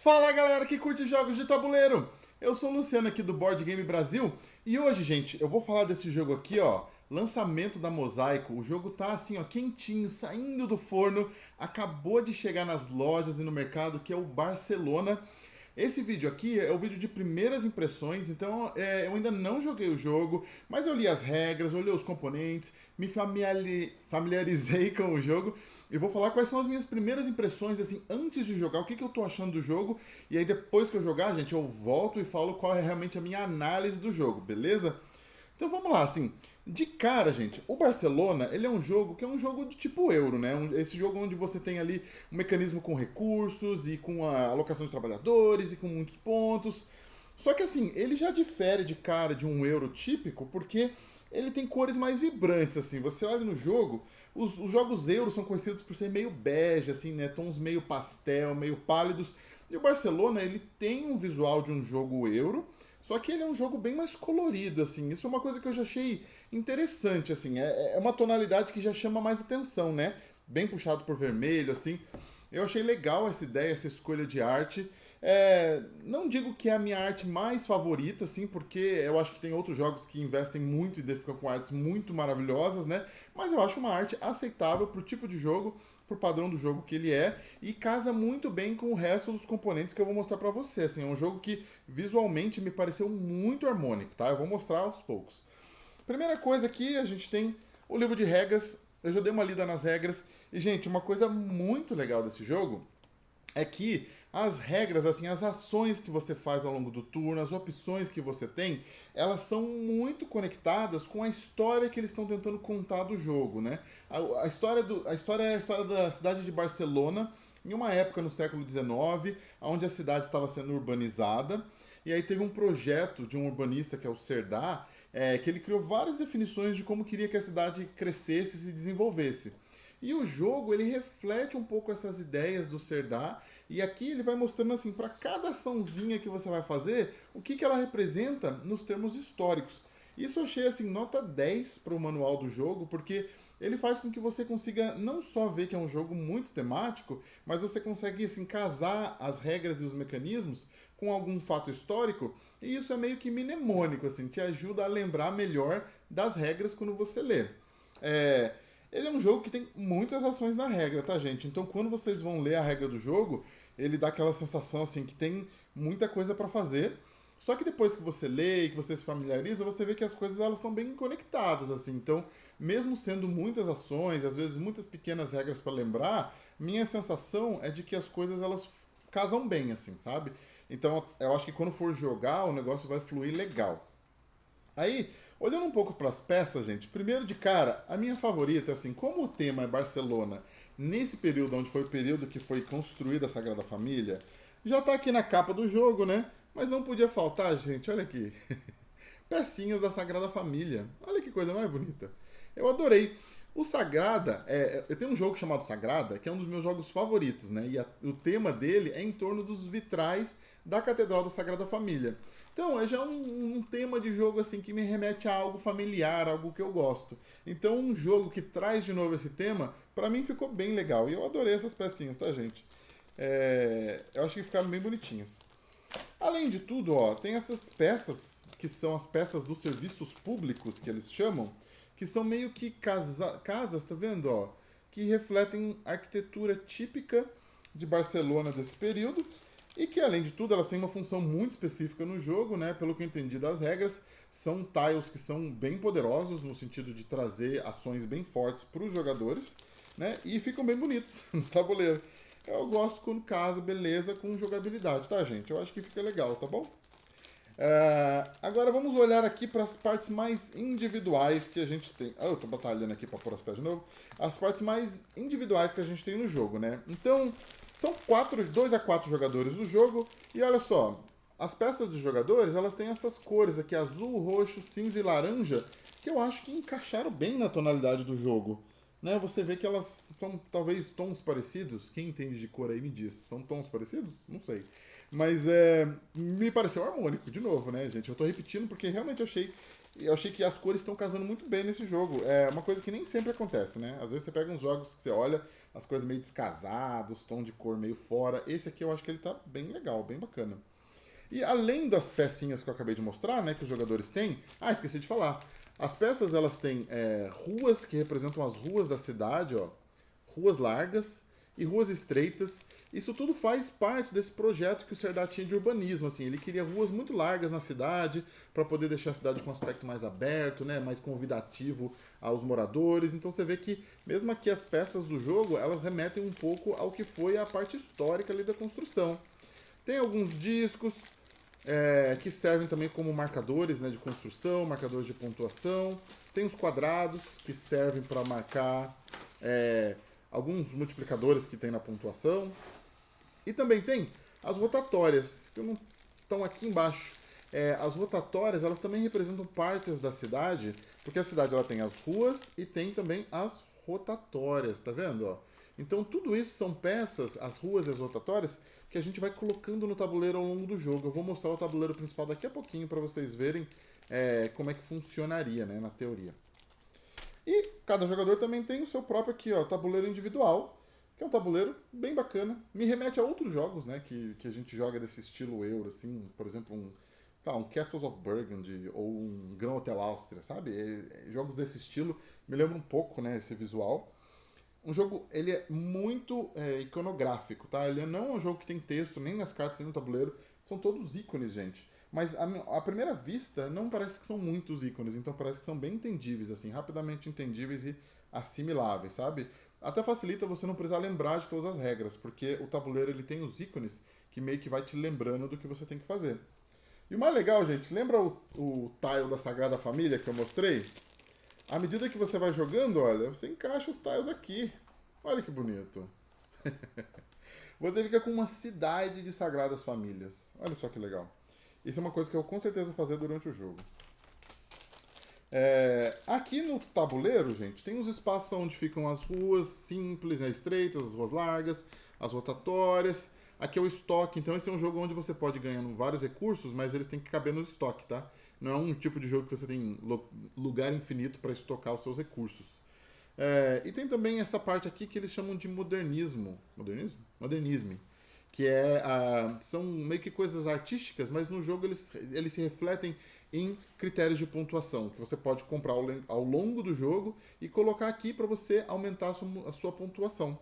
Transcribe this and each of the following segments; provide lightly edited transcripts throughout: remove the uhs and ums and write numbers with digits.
Fala galera que curte jogos de tabuleiro! Eu sou o Luciano aqui do Board Game Brasil e hoje, gente, eu vou falar desse jogo aqui, ó, lançamento da Mosaico. O jogo tá assim, ó, quentinho, saindo do forno, acabou de chegar nas lojas e no mercado, que é o Barcelona. Esse vídeo aqui é o vídeo de primeiras impressões, então eu ainda não joguei o jogo, mas eu li as regras, olhei os componentes, me familiarizei com o jogo e vou falar quais são as minhas primeiras impressões, assim, antes de jogar, o que eu tô achando do jogo, e aí depois que eu jogar, gente, eu volto e falo qual é realmente a minha análise do jogo, beleza? Então vamos lá, assim, de cara, gente, o Barcelona, ele é um jogo que é um jogo de tipo euro, né? Esse jogo onde você tem ali um mecanismo com recursos e com a alocação de trabalhadores e com muitos pontos. Só que assim, ele já difere de cara de um euro típico porque ele tem cores mais vibrantes, assim. Você olha no jogo, os jogos euro são conhecidos por ser meio bege, assim, né? Tons meio pastel, meio pálidos. E o Barcelona, ele tem um visual de um jogo euro, só que ele é um jogo bem mais colorido, assim. Isso é uma coisa que eu já achei interessante, assim. É uma tonalidade que já chama mais atenção, né? Bem puxado por vermelho, assim. Eu achei legal essa ideia, essa escolha de arte. Não digo que é a minha arte mais favorita, assim, porque eu acho que tem outros jogos que investem muito e ficam com artes muito maravilhosas, né? Mas eu acho uma arte aceitável pro tipo de jogo, pro padrão do jogo que ele é, e casa muito bem com o resto dos componentes que eu vou mostrar pra você. Assim, é um jogo que visualmente me pareceu muito harmônico, tá? Eu vou mostrar aos poucos. Primeira coisa aqui, a gente tem o livro de regras. Eu já dei uma lida nas regras. E, gente, uma coisa muito legal desse jogo é que as regras, assim, as ações que você faz ao longo do turno, as opções que você tem, elas são muito conectadas com a história que eles estão tentando contar do jogo, né? A história é a história da cidade de Barcelona, em uma época no século XIX, onde a cidade estava sendo urbanizada, e aí teve um projeto de um urbanista, que é o Cerdá, que ele criou várias definições de como queria que a cidade crescesse e se desenvolvesse. E o jogo, ele reflete um pouco essas ideias do Cerdá, e aqui ele vai mostrando assim, para cada açãozinha que você vai fazer, o que ela representa nos termos históricos. Isso eu achei assim, nota 10 para o manual do jogo, porque ele faz com que você consiga não só ver que é um jogo muito temático, mas você consegue assim, casar as regras e os mecanismos com algum fato histórico, e isso é meio que mnemônico, assim, te ajuda a lembrar melhor das regras quando você lê. Ele é um jogo que tem muitas ações na regra, tá, gente? Então, quando vocês vão ler a regra do jogo, ele dá aquela sensação, assim, que tem muita coisa para fazer. Só que depois que você lê e que você se familiariza, você vê que as coisas elas estão bem conectadas, assim. Então, mesmo sendo muitas ações, às vezes muitas pequenas regras para lembrar, minha sensação é de que as coisas elas casam bem, assim, sabe? Então, eu acho que quando for jogar, o negócio vai fluir legal. Aí, olhando um pouco para as peças, gente, primeiro de cara, a minha favorita, assim, como o tema é Barcelona, nesse período onde foi o período que foi construída a Sagrada Família, já tá aqui na capa do jogo, né? Mas não podia faltar, gente, olha aqui. Pecinhas da Sagrada Família. Olha que coisa mais bonita. Eu adorei. O Sagrada, eu tenho um jogo chamado Sagrada, que é um dos meus jogos favoritos, né? E o tema dele é em torno dos vitrais da Catedral da Sagrada Família. Então, é já um tema de jogo assim que me remete a algo familiar, algo que eu gosto. Então, um jogo que traz de novo esse tema, pra mim ficou bem legal. E eu adorei essas pecinhas, tá, gente? Eu acho que ficaram bem bonitinhas. Além de tudo, ó, tem essas peças, que são as peças dos serviços públicos, que eles chamam, que são meio que casas, tá vendo, ó? Que refletem a arquitetura típica de Barcelona desse período e que, além de tudo, elas têm uma função muito específica no jogo, né? Pelo que eu entendi das regras, são tiles que são bem poderosos no sentido de trazer ações bem fortes para os jogadores, né? E ficam bem bonitos no tabuleiro. Eu gosto quando casa, beleza, com jogabilidade, tá, gente? Eu acho que fica legal, tá bom? Agora vamos olhar aqui para as partes mais individuais que a gente tem. Ah, eu tô batalhando aqui para pôr as peças de novo. As partes mais individuais que a gente tem no jogo, né? Então, são 2 a 4 jogadores do jogo. E olha só, as peças dos jogadores, elas têm essas cores aqui, azul, roxo, cinza e laranja, que eu acho que encaixaram bem na tonalidade do jogo. né, você vê que elas são talvez tons parecidos. Quem entende de cor aí me diz. São tons parecidos? Não sei. Mas me pareceu harmônico, de novo, né, gente? Eu tô repetindo porque realmente eu achei que as cores estão casando muito bem nesse jogo. É uma coisa que nem sempre acontece, né? Às vezes você pega uns jogos que você olha, as coisas meio descasadas, tom de cor meio fora. Esse aqui eu acho que ele tá bem legal, bem bacana. E além das pecinhas que eu acabei de mostrar, né, que os jogadores têm, esqueci de falar. As peças elas têm ruas que representam as ruas da cidade, ó, ruas largas e ruas estreitas. Isso tudo faz parte desse projeto que o Serdar tinha de urbanismo, assim, ele queria ruas muito largas na cidade para poder deixar a cidade com um aspecto mais aberto, né, mais convidativo aos moradores. Então você vê que mesmo aqui as peças do jogo, elas remetem um pouco ao que foi a parte histórica ali da construção. Tem alguns discos, que servem também como marcadores, né, de construção, marcadores de pontuação. Tem os quadrados que servem para marcar é, alguns multiplicadores que tem na pontuação. E também tem as rotatórias, que não estão aqui embaixo. As rotatórias, elas também representam partes da cidade, porque a cidade ela tem as ruas e tem também as rotatórias, tá vendo? Ó? Então tudo isso são peças, as ruas e as rotatórias, que a gente vai colocando no tabuleiro ao longo do jogo. Eu vou mostrar o tabuleiro principal daqui a pouquinho para vocês verem como é que funcionaria, né, na teoria. E cada jogador também tem o seu próprio aqui, ó, tabuleiro individual, que é um tabuleiro bem bacana. Me remete a outros jogos, né, que a gente joga desse estilo euro, assim, por exemplo, um Castles of Burgundy ou um Grand Hotel Áustria, sabe? Jogos desse estilo me lembram um pouco, né, esse visual. Um jogo, ele é muito iconográfico, tá? Ele não é um jogo que tem texto, nem nas cartas, nem no tabuleiro. São todos ícones, gente. Mas à primeira vista, não parece que são muitos ícones. Então parece que são bem entendíveis, assim. Rapidamente entendíveis e assimiláveis, sabe? Até facilita você não precisar lembrar de todas as regras. Porque o tabuleiro, ele tem os ícones que meio que vai te lembrando do que você tem que fazer. E o mais legal, gente, lembra o tile da Sagrada Família que eu mostrei? À medida que você vai jogando, olha, você encaixa os tiles aqui. Olha que bonito. Você fica com uma cidade de sagradas famílias. Olha só que legal. Isso é uma coisa que eu com certeza vou fazer durante o jogo. Aqui no tabuleiro, gente, tem os espaços onde ficam as ruas simples, né, estreitas, as ruas largas, as rotatórias. Aqui é o estoque, então esse é um jogo onde você pode ganhando vários recursos, mas eles têm que caber no estoque, tá? Não é um tipo de jogo que você tem lugar infinito para estocar os seus recursos. E tem também essa parte aqui que eles chamam de modernismo. Modernismo? Modernisme. Que são meio que coisas artísticas, mas no jogo eles se refletem em critérios de pontuação, que você pode comprar ao longo do jogo e colocar aqui para você aumentar a sua pontuação.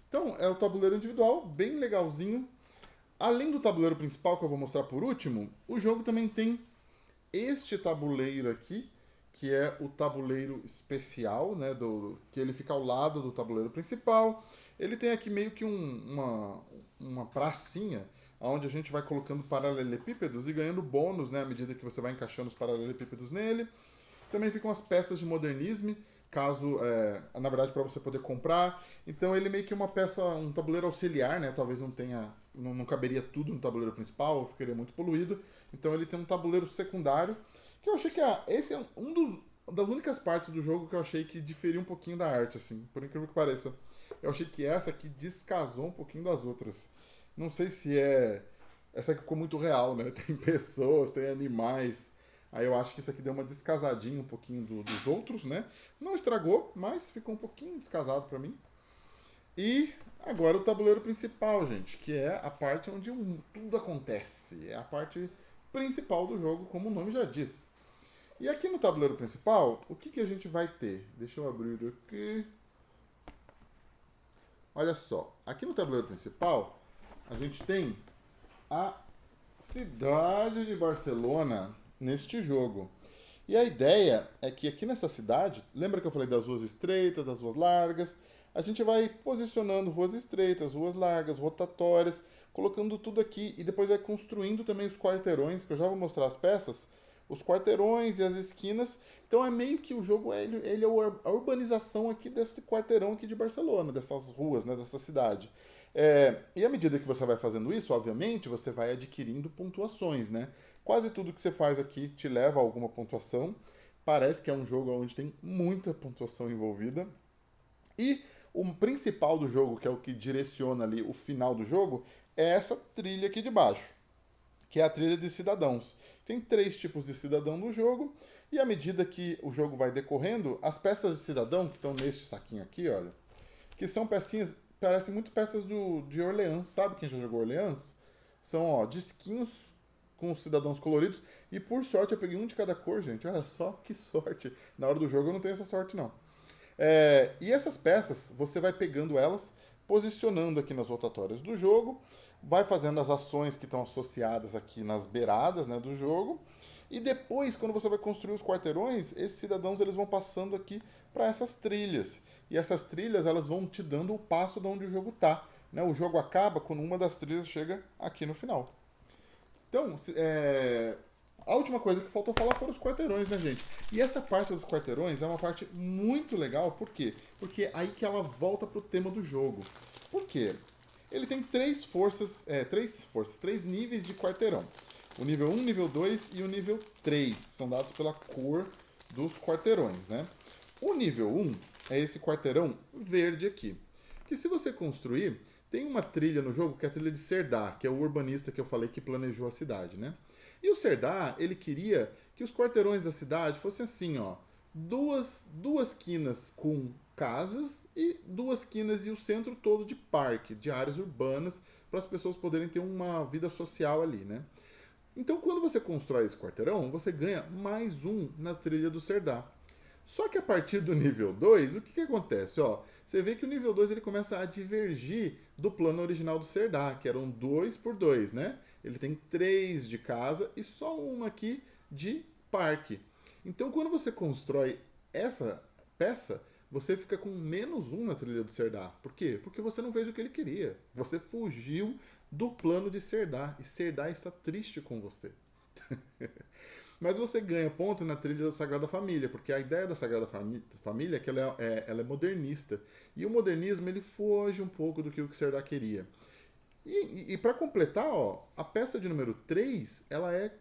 Então, é o tabuleiro individual, bem legalzinho. Além do tabuleiro principal, que eu vou mostrar por último, o jogo também tem este tabuleiro aqui, que é o tabuleiro especial, né, que ele fica ao lado do tabuleiro principal. Ele tem aqui meio que uma pracinha, onde a gente vai colocando paralelepípedos e ganhando bônus, né, à medida que você vai encaixando os paralelepípedos nele. Também ficam as peças de modernismo, caso, na verdade, para você poder comprar. Então ele meio que uma peça, um tabuleiro auxiliar, né? Talvez não tenha, não caberia tudo no tabuleiro principal, ou ficaria muito poluído. Então ele tem um tabuleiro secundário, que eu achei que esse é das únicas partes do jogo que eu achei que diferia um pouquinho da arte, assim, por incrível que pareça. Eu achei que essa aqui descasou um pouquinho das outras. Não sei se essa aqui ficou muito real, né? Tem pessoas, tem animais. Aí eu acho que isso aqui deu uma descasadinha um pouquinho dos outros, né? Não estragou, mas ficou um pouquinho descasado pra mim. E agora o tabuleiro principal, gente, que é a parte onde tudo acontece. É a parte principal do jogo, como o nome já diz. E aqui no tabuleiro principal, o que a gente vai ter? Deixa eu abrir aqui. Olha só, aqui no tabuleiro principal, a gente tem a cidade de Barcelona neste jogo. E a ideia é que aqui nessa cidade, lembra que eu falei das ruas estreitas, das ruas largas? A gente vai posicionando ruas estreitas, ruas largas, rotatórias, colocando tudo aqui e depois vai construindo também os quarteirões, que eu já vou mostrar as peças, os quarteirões e as esquinas. Então é meio que o jogo, ele é a urbanização aqui desse quarteirão aqui de Barcelona, dessas ruas, né, dessa cidade. E à medida que você vai fazendo isso, obviamente, você vai adquirindo pontuações, né? Quase tudo que você faz aqui te leva a alguma pontuação. Parece que é um jogo onde tem muita pontuação envolvida. E o principal do jogo, que é o que direciona ali o final do jogo, é essa trilha aqui de baixo, que é a trilha de cidadãos. Tem 3 tipos de cidadão no jogo, e à medida que o jogo vai decorrendo, as peças de cidadão, que estão neste saquinho aqui, olha, que são pecinhas, parecem muito peças de Orleans, sabe quem já jogou Orleans? São, ó, disquinhos com os cidadãos coloridos, e por sorte eu peguei um de cada cor, gente, olha só que sorte. Na hora do jogo eu não tenho essa sorte, não. E essas peças, você vai pegando elas, posicionando aqui nas rotatórias do jogo, vai fazendo as ações que estão associadas aqui nas beiradas, né, do jogo, e depois, quando você vai construir os quarteirões, esses cidadãos eles vão passando aqui para essas trilhas. E essas trilhas elas vão te dando o passo de onde o jogo está. Né? O jogo acaba quando uma das trilhas chega aqui no final. Então, a última coisa que faltou falar foram os quarteirões, né, gente? E essa parte dos quarteirões é uma parte muito legal, por quê? Porque é aí que ela volta pro tema do jogo. Por quê? Ele tem três níveis de quarteirão. O nível 1, nível 2 e o nível 3, que são dados pela cor dos quarteirões, né? O nível 1 é esse quarteirão verde aqui. Que se você construir, tem uma trilha no jogo que é a trilha de Serdar, que é o urbanista que eu falei que planejou a cidade, né? E o Serdar, ele queria que os quarteirões da cidade fossem assim, ó, duas quinas com casas e 2 quinas e o centro todo de parque, de áreas urbanas, para as pessoas poderem ter uma vida social ali, né? Então, quando você constrói esse quarteirão, você ganha mais um na trilha do Serdar. Só que a partir do nível 2, o que acontece? Ó, você vê que o nível 2 ele começa a divergir do plano original do Serdar, que eram 2 por 2, né? Ele tem 3 de casa e só uma aqui de parque. Então, quando você constrói essa peça, você fica com menos um na trilha do Serdar. Por quê? Porque você não fez o que ele queria. Você fugiu do plano de Serdar. E Serdar está triste com você. Mas você ganha ponto na trilha da Sagrada Família, porque a ideia da Sagrada Família é que ela é modernista. E o modernismo ele foge um pouco do que o Serdar queria. E para completar, ó, a peça de número 3, ela é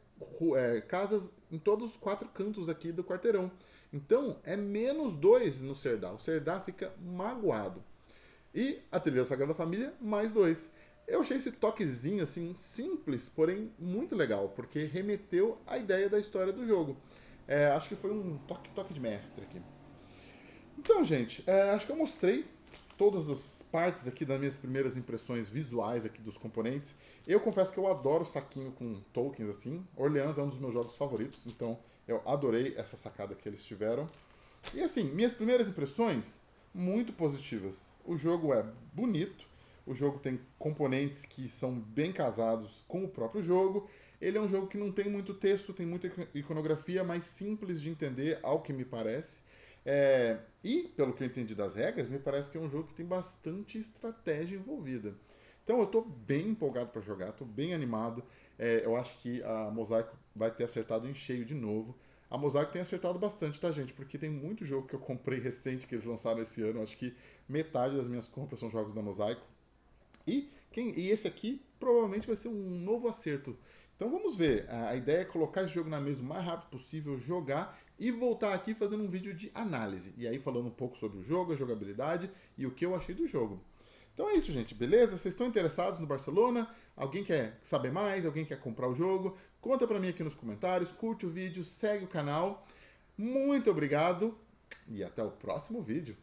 casas em todos os 4 cantos aqui do quarteirão. Então, é menos 2 no Serdar. O Serdar fica magoado. E a trilha da Sagrada Família, mais 2. Eu achei esse toquezinho, assim, simples, porém muito legal, porque remeteu à ideia da história do jogo. Acho que foi um toque de mestre aqui. Então, gente, acho que eu mostrei todas as partes aqui das minhas primeiras impressões visuais aqui dos componentes. Eu confesso que eu adoro saquinho com tokens assim. Orleans é um dos meus jogos favoritos, então eu adorei essa sacada que eles tiveram. E assim, minhas primeiras impressões, muito positivas. O jogo é bonito, o jogo tem componentes que são bem casados com o próprio jogo. Ele é um jogo que não tem muito texto, tem muita iconografia, mas simples de entender, ao que me parece. E, pelo que eu entendi das regras, me parece que é um jogo que tem bastante estratégia envolvida. Então eu estou bem empolgado para jogar, estou bem animado. Eu acho que a Mosaico vai ter acertado em cheio de novo. A Mosaico tem acertado bastante, tá, gente? Porque tem muito jogo que eu comprei recente que eles lançaram esse ano. Eu acho que metade das minhas compras são jogos da Mosaico. E esse aqui provavelmente vai ser um novo acerto. Então vamos ver. A ideia é colocar esse jogo na mesa o mais rápido possível, jogar e voltar aqui fazendo um vídeo de análise. E aí falando um pouco sobre o jogo, a jogabilidade e o que eu achei do jogo. Então é isso, gente. Beleza? Vocês estão interessados no Barcelona? Alguém quer saber mais? Alguém quer comprar o jogo? Conta pra mim aqui nos comentários. Curte o vídeo, segue o canal. Muito obrigado e até o próximo vídeo.